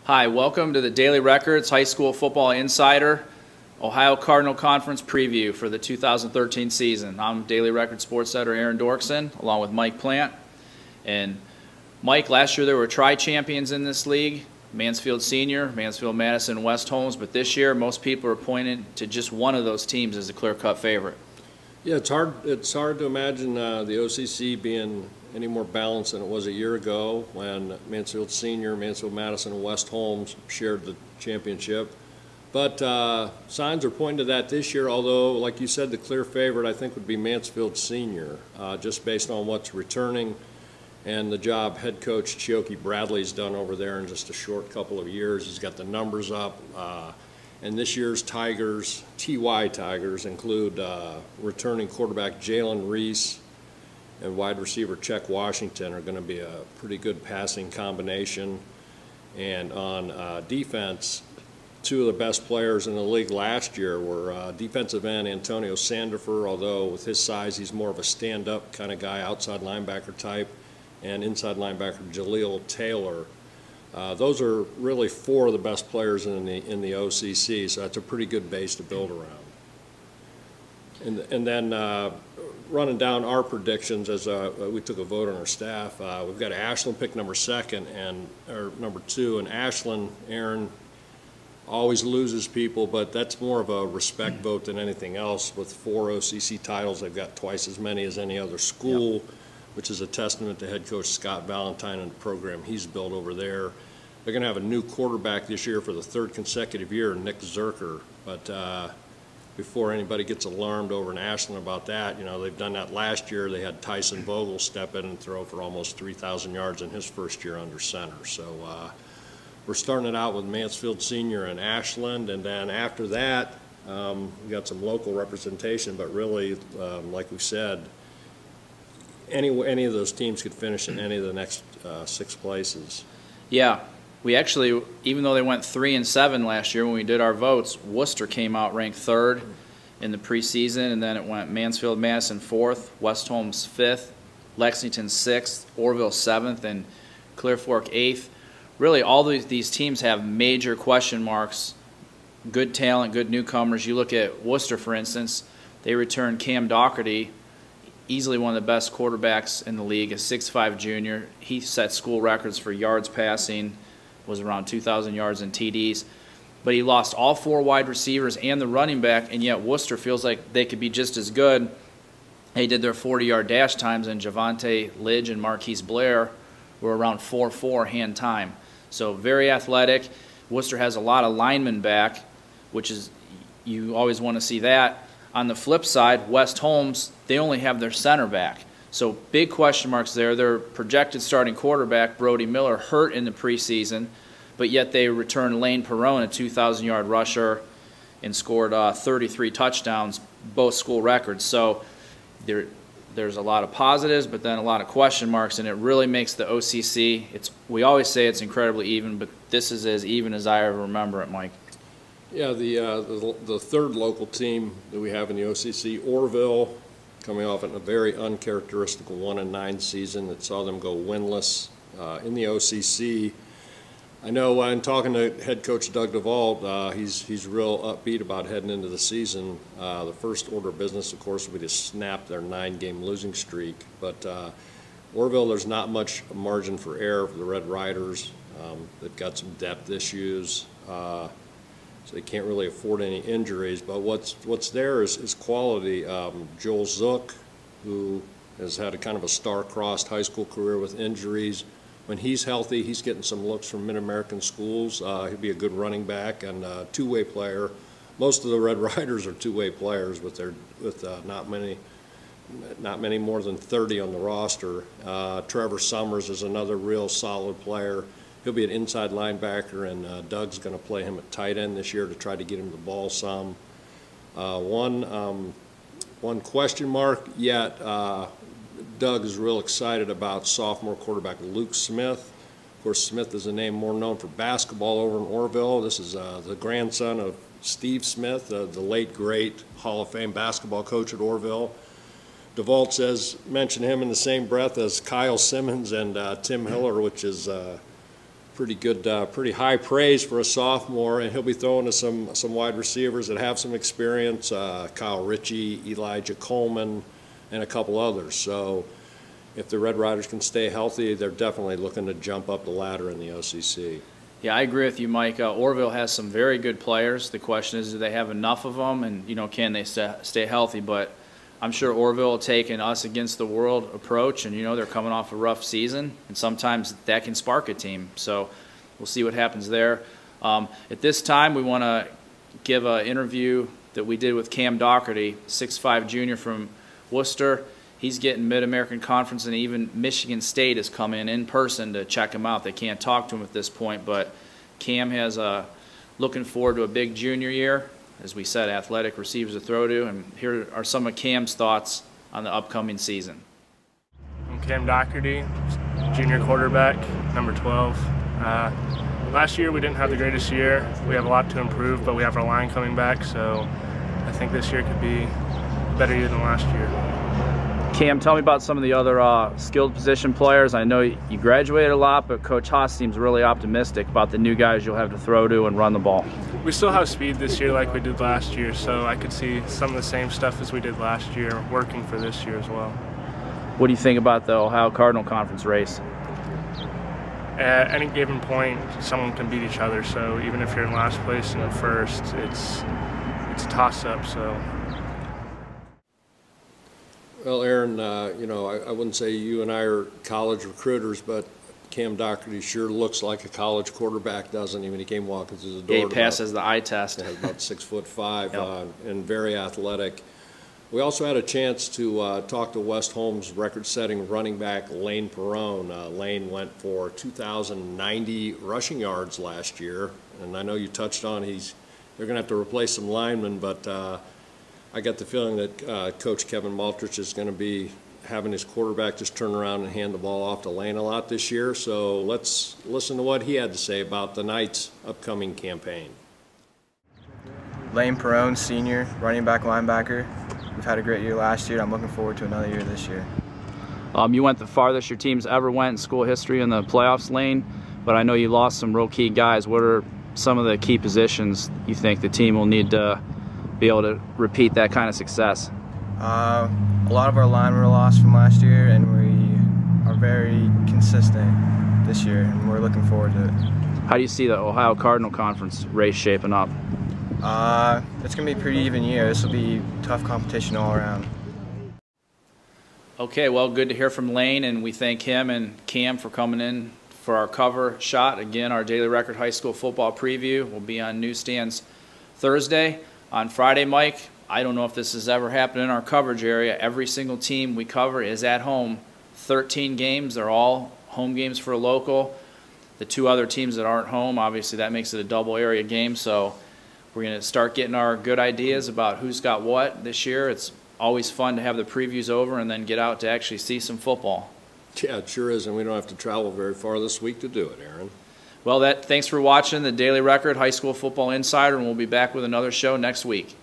Hi, welcome to the Daily Records High School Football Insider Ohio Cardinal Conference preview for the 2013 season. I'm Daily Record sports editor Aaron Dorksen, along with Mike Plant. And Mike, last year there were tri-champions in this league, Mansfield Senior, Mansfield Madison, West Holmes, but this year most people are pointing to just one of those teams as a clear-cut favorite. Yeah, it's hard to imagine the OCC being any more balanced than it was a year ago when Mansfield Senior, Mansfield Madison, and West Holmes shared the championship. But signs are pointing to that this year, although, like you said, the clear favorite I think would be Mansfield Senior, just based on what's returning and the job head coach Chioke Bradley's done over there in just a short couple of years. He's got the numbers up. And this year's Tigers, TY Tigers, include returning quarterback Jalen Reese and wide receiver Czech Washington are going to be a pretty good passing combination. And on defense, two of the best players in the league last year were defensive end Antonio Sandifer, although with his size he's more of a stand-up kind of guy, outside linebacker type, and inside linebacker Jaleel Taylor. Those are really four of the best players in the OCC, so that's a pretty good base to build around. And then running down our predictions as we took a vote on our staff, we've got Ashland pick number 2 or number 2, and Ashland, Aaron, always loses people, but that's more of a respect vote than anything else. With 4 OCC titles, they've got twice as many as any other school. Yep. Which is a testament to head coach Scott Valentine and the program he's built over there. They're going to have a new quarterback this year for the 3rd consecutive year, Nick Zerker. But before anybody gets alarmed over in Ashland about that, you know, they've done that last year. They had Tyson Vogel step in and throw for almost 3,000 yards in his first year under center. So we're starting it out with Mansfield Senior and Ashland, and then after that, we got some local representation, but really, like we said, any of those teams could finish in any of the next 6 places. Yeah, we actually, even though they went 3-7 last year when we did our votes, Worcester came out ranked 3rd in the preseason, and then it went Mansfield Madison 4th, West Holmes 5th, Lexington 6th, Orville 7th, and Clear Fork 8th. Really, all these teams have major question marks, good talent, good newcomers. You look at Worcester, for instance, they returned Cam Doherty, easily one of the best quarterbacks in the league, a 6'5" junior. He set school records for yards passing, was around 2,000 yards in TDs. But he lost all 4 wide receivers and the running back, and yet Worcester feels like they could be just as good. They did their 40-yard dash times, and Javante Lidge and Marquise Blair were around 4.4 hand time. So very athletic. Worcester has a lot of linemen back, which is, you always want to see that. On the flip side, West Holmes, they only have their center back. So big question marks there. Their projected starting quarterback, Brody Miller, hurt in the preseason, but yet they returned Lane Perrone, a 2,000-yard rusher, and scored 33 touchdowns, both school records. So there's a lot of positives, but then a lot of question marks, and it really makes the OCC, we always say it's incredibly even, but this is as even as I ever remember it, Mike. Yeah, the 3rd local team that we have in the OCC, Orville, coming off in a very uncharacteristic 1-9 season that saw them go winless in the OCC. I know in talking to head coach Doug DeVault, he's real upbeat about heading into the season. The first order of business, of course, will be to snap their 9-game losing streak. But Orville, there's not much margin for error for the Red Riders. They've got some depth issues. So they can't really afford any injuries. But what's there is quality. Joel Zook, who has had a kind of a star-crossed high school career with injuries. When he's healthy, he's getting some looks from Mid-American schools. He'd be a good running back and a two-way player. Most of the Red Riders are two-way players with not many more than 30 on the roster. Trevor Summers is another real solid player. He'll be an inside linebacker, and Doug's going to play him at tight end this year to try to get him the ball some. One question mark yet, Doug is real excited about sophomore quarterback Luke Smith. Of course, Smith is a name more known for basketball over in Orville. This is the grandson of Steve Smith, the late, great Hall of Fame basketball coach at Orville. DeVault says mention him in the same breath as Kyle Simmons and Tim Hiller, which is pretty good, pretty high praise for a sophomore, and he'll be throwing to some wide receivers that have some experience, Kyle Ritchie, Elijah Coleman, and a couple others. So if the Red Riders can stay healthy, they're definitely looking to jump up the ladder in the OCC. Yeah, I agree with you, Mike. Orville has some very good players. The question is, do they have enough of them, and can they stay healthy? But I'm sure Orville will take an us against the world approach, and they're coming off a rough season, and sometimes that can spark a team. So we'll see what happens there. At this time, we want to give an interview that we did with Cam Doherty, 6'5" junior from Worcester. He's getting Mid-American Conference, and even Michigan State has come in person to check him out. They can't talk to him at this point, but Cam has looking forward to a big junior year. As we said, athletic receivers to throw to, and here are some of Cam's thoughts on the upcoming season. I'm Cam Doherty, junior quarterback, number 12. Last year we didn't have the greatest year. We have a lot to improve, but we have our line coming back, so I think this year could be a better year than last year. Cam, tell me about some of the other skilled position players. I know you graduated a lot, but Coach Haas seems really optimistic about the new guys you'll have to throw to and run the ball. We still have speed this year like we did last year, so I could see some of the same stuff as we did last year working for this year as well. What do you think about the Ohio Cardinal Conference race? At any given point, someone can beat each other, so even if you're in last place and in first, it's a toss-up. So. Well, Aaron, I wouldn't say you and I are college recruiters, but Cam Doherty sure looks like a college quarterback, doesn't he? When he came walking through the door. Yeah, he passes the eye test. Yeah, about 6'5", yep. And very athletic. We also had a chance to talk to West Holmes record-setting running back Lane Perrone. Lane went for 2,090 rushing yards last year, and I know you touched on they're going to have to replace some linemen, but I got the feeling that Coach Kevin Maltrich is going to be having his quarterback just turn around and hand the ball off to Lane a lot this year. So let's listen to what he had to say about the Knights' upcoming campaign. Lane Perrone, senior, running back, linebacker. We've had a great year last year. I'm looking forward to another year this year. You went the farthest your team's ever went in school history in the playoffs, Lane, but I know you lost some real key guys. What are some of the key positions you think the team will need to be able to repeat that kind of success? A lot of our line were lost from last year, and we are very consistent this year, and we're looking forward to it. How do you see the Ohio Cardinal Conference race shaping up? It's going to be a pretty even year. This will be tough competition all around. Okay, well, good to hear from Lane, and we thank him and Cam for coming in for our cover shot. Again, our Daily Record High School football preview will be on newsstands Thursday. On Friday, Mike, I don't know if this has ever happened in our coverage area. Every single team we cover is at home. 13 games. They're all home games for a local. The two other teams that aren't home, obviously that makes it a double area game. So we're going to start getting our good ideas about who's got what this year. It's always fun to have the previews over and then get out to actually see some football. Yeah, it sure is, and we don't have to travel very far this week to do it, Aaron. Well, thanks for watching the Daily Record High School Football Insider, and we'll be back with another show next week.